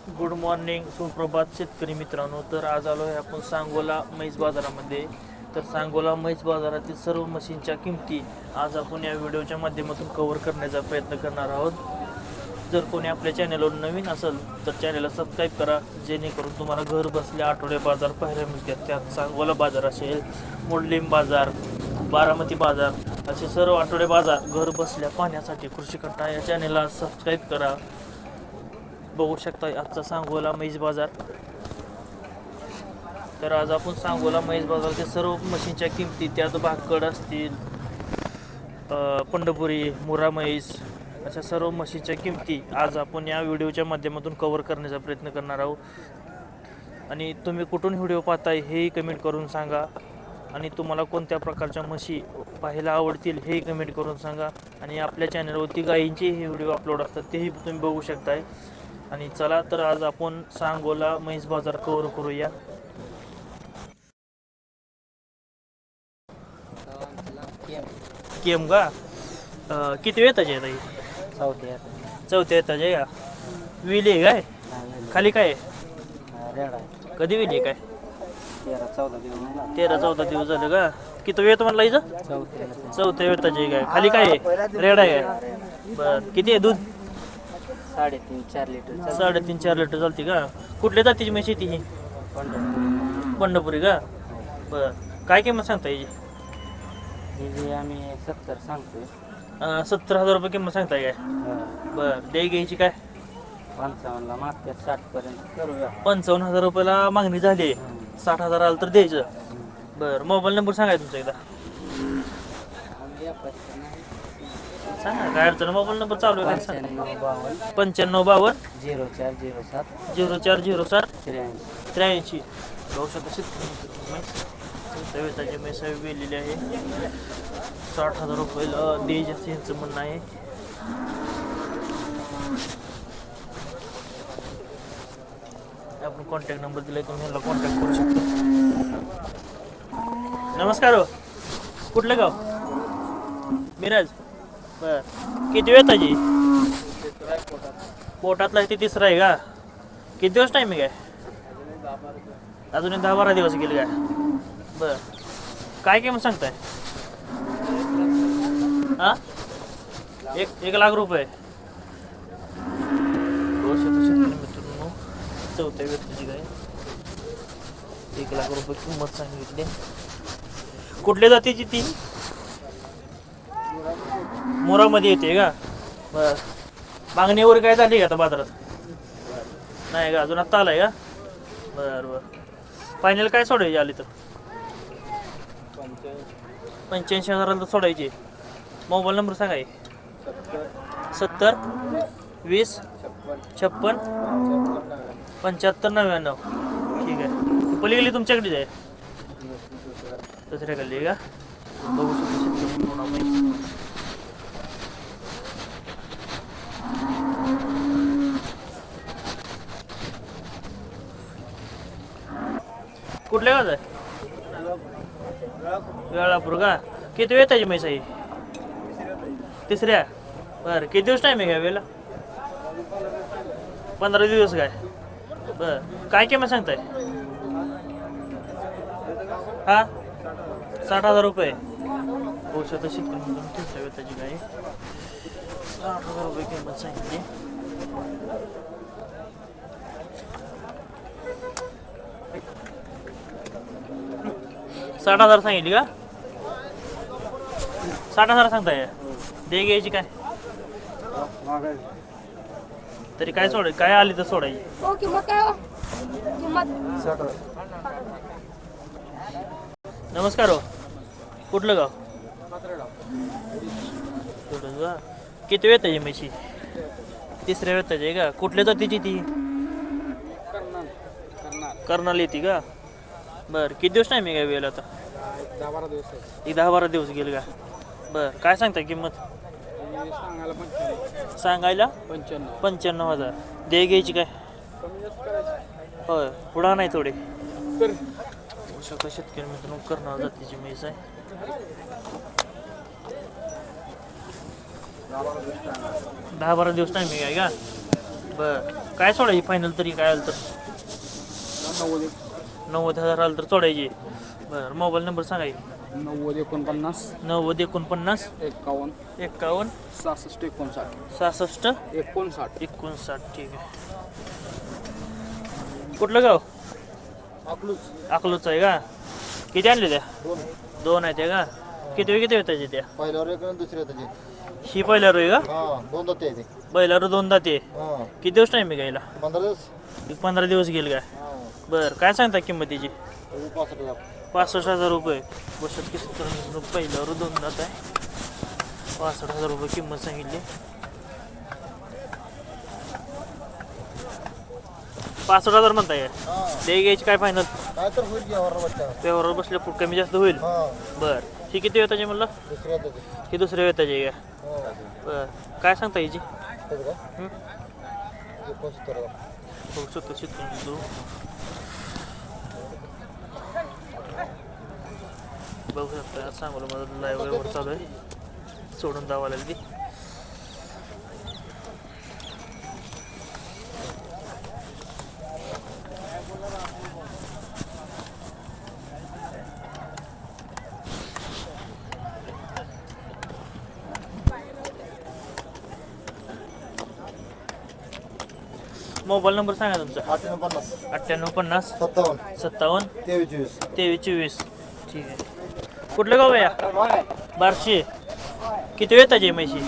Good morning, सुप्रभात शेतकरी मित्रांनो. तर आज आलो आहे आपण सांगोला म्हैस बाजारामध्ये. तर सांगोला म्हैस बाजारातील सर्व म्हशींच्या किमती आज आपण या व्हिडिओच्या माध्यमातून कव्हर करण्याचा प्रयत्न करणार आहोत. जर कोणी आपल्या चॅनलवर नवीन असेल तर चॅनलला सबस्क्राईब करा, जेणेकरून तुम्हाला घर बसल्या आठवडे बाजार पाहायला मिळतात. त्यात सांगोला बाजार असेल, मोडलीम बाजार, बारामती बाजार असे सर्व आठवडे बाजार घर बसल्या पाहण्यासाठी कृषी कट्टा या चॅनलला सबस्क्राईब करा. बघू शकता आजचा सांगोला म्हैस बाजार. तर आज आपण सांगोला म्हैस बाजारातील सर्व म्हशींच्या किमती, त्यात भाकड असतील, पंढरपुरी, मुरा म्हैस अशा सर्व म्हशींच्या किमती आज आपण या व्हिडिओच्या माध्यमातून कव्हर करण्याचा प्रयत्न करणार आहोत. आणि तुम्ही कुठून व्हिडिओ पाहताय हेही कमेंट करून सांगा. आणि तुम्हाला कोणत्या प्रकारच्या म्हशी पाहायला आवडतील हेही कमेंट करून सांगा. आणि आपल्या चॅनलवरती गायींचे हे व्हिडिओ अपलोड असतात तेही तुम्ही बघू शकताय. आणि चला तर आज आपण सांगोला म्हैस बाजार कव्हर करूया. केम का किती वेताचे आहे ताई? चौथ्या येताचे का? विली आहे काय? खाली काय कधी विली काय? 13-14 दिवस झाले का? किती वेळ म्हणला हिचं? चौथ्या वेताचे काय? खाली काय आहे? रेड आहे काय? बरं, किती आहे दूध? 3.5-4 लिटर. 3.5-4 लिटर चालते का? कुठल्या जातीची म्हशी ती ही? पंढरपुरी का? बरं, काय किंमत सांगता याची? हे आम्ही 70 सांगतोय. 70,000 रुपये किंमत सांगताय काय? बरं, द्याय घ्यायची काय? 55ला मागच्या 60 पर्यंत करूया. 55,000 रुपयाला मागणी झाली. 60,000 आलं तर द्यायचं. बरं, मोबाईल नंबर सांगाय तुमचा एकदा. सांगा काय अडचण. मोबाईल नंबर चालू आहे का? 9552 0407 83. बघू शकता शेतकरी म्हैस वेलेली आहे. 60,000 रुपयाला द्यायचे असं यांचं म्हणणं आहे. आपण कॉन्टॅक्ट नंबर दिलाय, तुम्ही ह्याला कॉन्टॅक्ट करू शकता. नमस्कार हो, कुठलं गाव? मिराज. बर, किती वेळ ताजी? पोटातला ते तिसरा आहे का? किती दिवस टायमिंग आहे? अजून 10-12 दिवस गेले काय? बर, काय किंमत सांगताय? हा, 1 लाख रुपये. मित्रांनो, चौथ्या व्यक्तीची काय 1 लाख रुपये किंमत सांगितली. कुठल्या जातीची ती? मोरामध्ये येते का? बर, मागणी वगैरे काय झाली का आता बाजारात? नाही का अजून? आत्ता आलाय का? बरं बरं, फायनल काय सोडायची आली तर? 85,000 सोडायची. मोबाईल नंबर सांगा. 70 20 56 75 99. ठीक आहे. पली गेली तुमच्याकडेच आहे? दुसऱ्या गल्ली का? बघू शकतो. कुठल्या गावात आहे? वेळापूर का? किती वेळ त्याची म्हैस आहे? तिसऱ्या. बरं, किती दिवस टाईम आहे घ्या वेळेला? 15 दिवस काय? बरं, काय किंमत सांगताय? हा, 60,000 रुपये. हो शकतं शिकून तुमच्या त्याची काय 60,000 रुपये किंमत सांगितली. $60,000 सांगितली का? 60,000 सांगताय. दे घ्यायची काय? तरी काय सोड, काय आली तर सोडायची. नमस्कार हो, कुठलं गाव? किती वेळ त्याची म्हशी? तिसऱ्या वेळ त्याची का? कुठल्या जातीची ती? कर्नाल येते का? बरं, किती दिवस टाईम आहे काय वेळेला आता? 10-12 दिवस गेले का? बरं, काय सांगताय किंमत? सांगायला 95,000. दे घ्यायची काय? होय, पुढा नाही थोडे. शेतकरी मित्रांनो, कर्नाल जातीची म्हैस आहे. 10-12 दिवस टायमिंग आहे का? बरं काय सोडायची फायनल तरी काय आलं तर 90,000 आलं तर सोडायची. बरं मोबाईल नंबर सांगायची. 90 90 49 51 51 66 59 66 59. 59. ठीक आहे. कुठलं गाव? अकलूजचं आहे का? किती आणले त्या? 2 आहेत त्या का? किती येताचे त्या? पहिल्यावर एक आणि दुसऱ्या त्याची ही पहिल्यावर आहे का? हा 2 दाते आहे ते पहिल्यावर 2 दाते. हा किती दिवस टाईम आहे गायला? 15 दिवस 15 दिवस गेल काय? हा बरं काय सांगता किंमतीची? 65,000 65,000 रुपये. बसत की 70 पहिल्यावर 2 दात आहे. 65,000 रुपये किंमत सांगितली. 65,000 म्हणताय काय? हा ते घ्यायची काय फायनल? काय तर होईल घ्यावर बच्चा व्यवहारावर बसल्या कमी जास्त होईल. हा बरं ही किती वेताची म्हणलं? दुसऱ्या त्याची ही दुसऱ्या वेताची आहे का? हो बरं काय सांगता याची? त्याचं का हं? 69,000 बघू शकतो शेतकरी बघू शकता. सांगू माझं लाईव्ह व्यवहार चालू आहे. सोडून दावा लागली. मोबाईल नंबर सांगा तुमचा. 58,50 98 50 57 57 23 23 24. ठीक आहे. कुठलं गाव आहे या? बार्शी. किती वेताची आहे म्हैशी?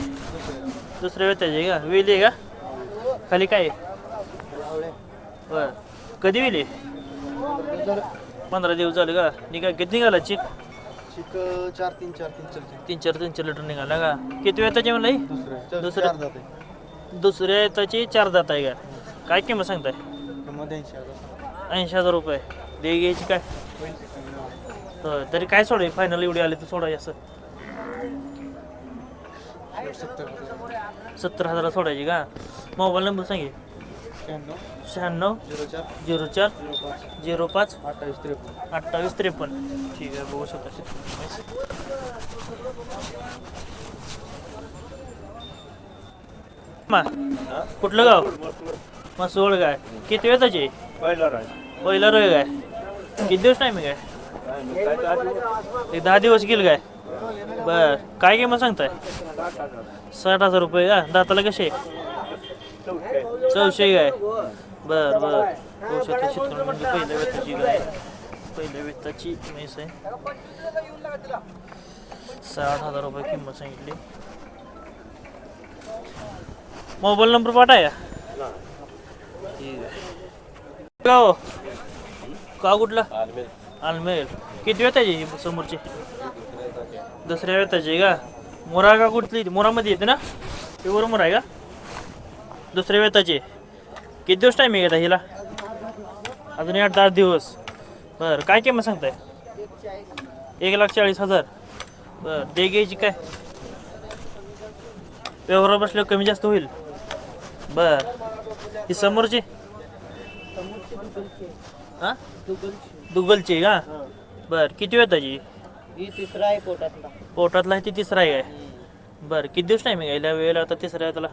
दुसऱ्या वेताची आहे का? वेली आहे का? खाली काय आहे? बरं कधी वेली? 15 दिवस झाले का? किती निघाला चिक? चिक 4-3 3-4 लिटर निघाला का? किती वेताची म्हणलं ही? दुसऱ्या दाते दुसऱ्या वेताची 4 दात आहे का? काय किंमत सांगताय? किंमत 80,000 80,000 रुपये. दे घ्यायची काय? तर तरी काय सोडाय फायनल एवढी आली तर सोडाय असं 70,000 सोडायची का? मोबाईल नंबर सांगे. 96 04 05 28 53. ठीक आहे बघू शकता. कुठलं गाव? मसोड काय? किती वेताची? पहिला रोय काय? किती दिवस टाइम आहे काय? एक 10 दिवस गेल काय? बर काय किंमत सांगताय? 60,000 रुपये का? दाताला कसे? चौशे काय? बर बर बघू शकता शेतकरी म्हणजे पहिल्या वेताची गाय. पहिल्या वेताची म्हैस आहे. 60,000 रुपये किंमत सांगितली. मोबाईल नंबर पाठाया. ठीक आहे. गाव गाव कुठला? आलमेर. किती वेताची समोरची? दुसऱ्या वेताची का? मोरा का कुठली? मोरामध्ये येते ना? ते बरोबर आहे का? दुसऱ्या वेताची. किती दिवस टाईम आहे का हिला? अजून 8-10 दिवस. बरं काय किंमत सांगताय? 1,40,000. बरं दे घ्यायची काय? व्यवहार बसल्यावर कमी जास्त होईल. बर ही समोरची हा दुगलची का? बर किती वेताची? तिसरा आहे पोटातला. पोटातला आहे ती तिसरा आहे काय? बर किती दिवस टाईम आहे यायला वेळेला? आता तिसरा आहे त्याला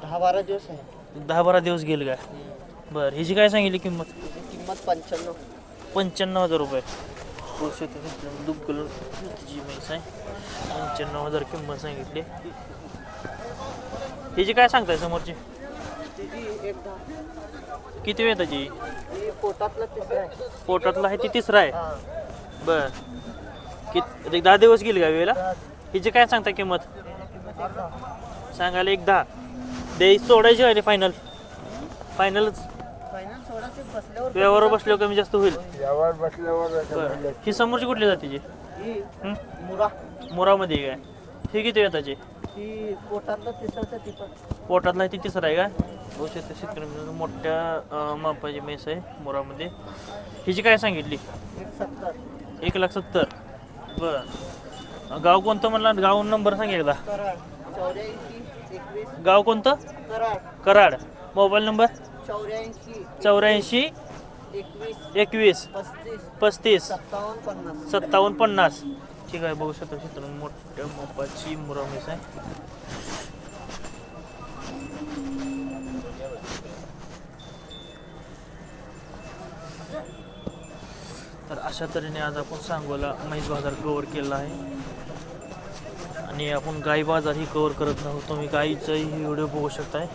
10-12 दिवस आहे. 10-12 दिवस गेल काय? बर हिची काय सांगितली किंमत? किंमत 95. 95,000 रुपये. दुग्गल तिची म्हैस आहे. 95,000 किंमत सांगितली. हिची काय सांगताय समोरची? किती वेताची? पोटातला तिसरा आहे. पोटातला आहे ती तिसरा आहे. बर किती 10 दिवस गेली का वेळेला? हिची काय सांगता किंमत? सांगायला 1,10. दे सोडायची आहे फायनल? फायनलच व्यवहार बसल्यावर कमी जास्त होईल. बरं ही समोरची कुठली जातीची? मुरा. मोरामध्ये काय? ही किती वेताची? ही पोटातला तिसरा ती पण. पोटातला आहे ती तिसरा आहे का? बघू शकता शेतकरी मोठ्या मापाची म्हैस आहे मोरामध्ये. हिची काय सांगितली? 1,70,000. बरं गाव कोणतं म्हणला? गाव नंबर सांग एकदा. कराड 84 21 गाव कोणतं? कराड कराड. Mobile number 84 84 21 21 35 35 57 50. 57 50. ठीक आहे बघू शकता शेतकरी मोठ्या मापाची मोरा म्हैस आहे. तर अशा तऱ्हेने आज आपण सांगोला म्हैस बाजार कव्हर केलेला आहे आणि आपण गाई बाजारही कव्हर करत नव्हतो. तुम्ही गाईचाही व्हिडिओ बघू शकताय.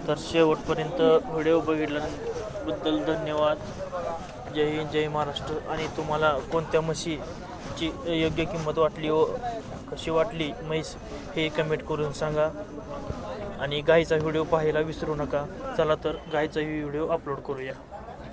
तर शेवटपर्यंत व्हिडिओ बघितल्याबद्दल धन्यवाद. जय हिंद, जय महाराष्ट्र. आणि तुम्हाला कोणत्या म्हशीची योग्य किंमत वाटली व कशी वाटली म्हैस हे कमेंट करून सांगा. आणि गाईचा व्हिडिओ पाहायला विसरू नका. चला तर गाईचाही व्हिडिओ अपलोड करूया.